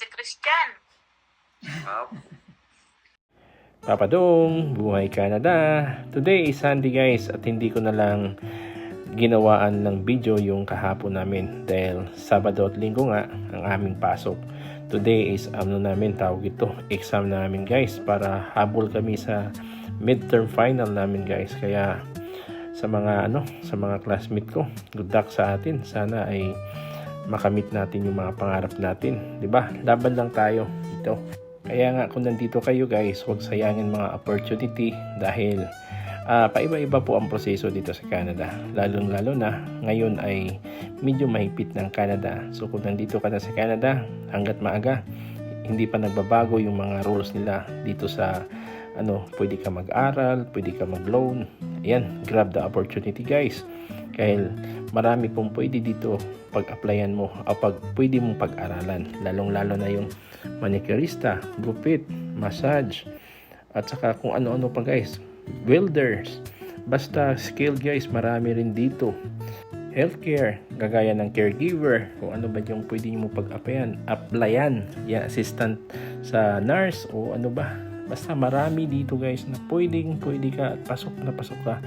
si Christian. Papadong, buhay Canada. Today is Sunday guys at hindi ko na lang ginawaan ng video yung kahapon namin dahil Sabado at Linggo nga ang aming pasok. Today is namin tawag ito, exam namin guys para habol kami sa midterm final namin guys. Kaya sa mga classmate ko, good luck sa atin. Sana ay makamit natin yung mga pangarap natin, 'di ba? Laban lang tayo dito. Kaya nga kung nandito kayo guys, huwag sayangin mga opportunity dahil paiba-iba po ang proseso dito sa Canada. Lalong-lalo na ngayon ay medyo mahigpit ng Canada. So kung nandito ka na sa Canada, hanggat maaga, hindi pa nagbabago yung mga rules nila dito sa pwede ka mag-aral, pwede ka mag-loan. Ayan, grab the opportunity guys. Dahil marami pong pwede dito pag-applyan mo o pwede mong pag-aralan. Lalong-lalo na yung manicurista, gupit, massage, at saka kung ano-ano pa guys. Welders. Basta skill guys, marami rin dito. Healthcare, gagaya ng caregiver, kung ano ba yung pwede mo applyan. Yeah, assistant sa nurse o ano ba. Basta marami dito guys na pwede ka at pasok ka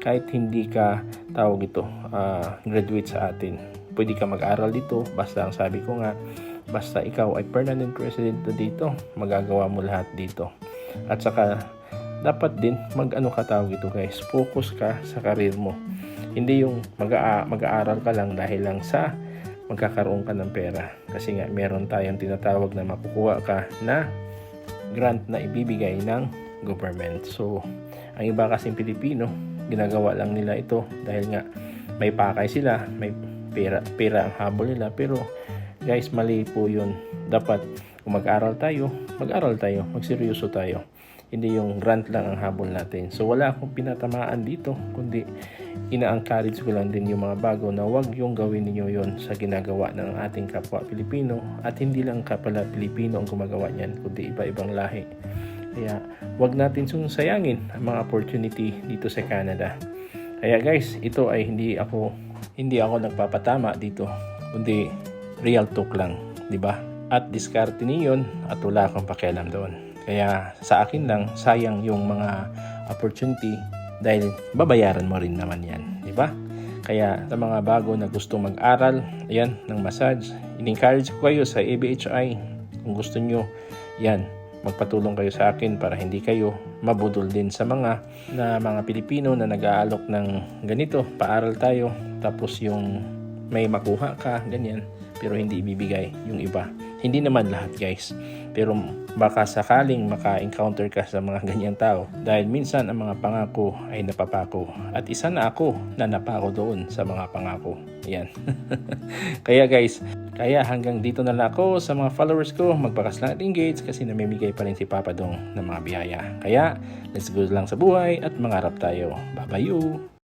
kahit hindi ka graduate sa atin. Pwede ka mag-aral dito, basta ang sabi ko nga, basta ikaw ay permanent resident dito, magagawa mo lahat dito. At saka dapat din guys, focus ka sa career mo. Hindi yung mag-aaral ka lang dahil lang sa magkakaroon ka ng pera. Kasi nga meron tayong tinatawag na makukuha ka na grant na ibibigay ng government. So ang iba kasing Pilipino, ginagawa lang nila ito dahil nga may pakay sila, may pera ang habol nila. Pero guys, mali po yun. Dapat kung mag-aral tayo, magseryoso tayo. Hindi yung grant lang ang habol natin. So wala akong pinatamaan dito, kundi ina-encourage ko lang din yung mga bago na wag yung gawin niyo yon sa ginagawa ng ating kapwa Pilipino. At hindi lang kapala Pilipino ang gumagawa niyan, kundi iba-ibang lahi. Kaya wag natin sayangin ang mga opportunity dito sa Canada. Kaya guys, ito ay hindi ako nagpapatama dito, kundi real talk lang, 'di ba? At diskarte niyon at wala akong pakialam doon. Kaya sa akin lang, sayang yung mga opportunity dahil babayaran mo rin naman yan, di ba? Kaya sa mga bago na gusto mag-aral, ayan, ng massage, in-encourage ko kayo sa ABHI. Kung gusto nyo, yan, magpatulong kayo sa akin para hindi kayo mabudol din sa mga Pilipino na nag-aalok ng ganito, paaral tayo, tapos yung may makuha ka, ganyan, pero hindi ibibigay yung iba. Hindi naman lahat guys, pero baka sakaling maka-encounter ka sa mga ganyang tao dahil minsan ang mga pangako ay napapako at isa na ako na napako doon sa mga pangako. Ayan. Kaya guys, hanggang dito na lang ako sa mga followers ko. Magbakas lang at engage kasi namimigay pa rin si Papa Dong ng mga biyaya. Kaya let's go lang sa buhay at mangarap tayo. Bye-bye you!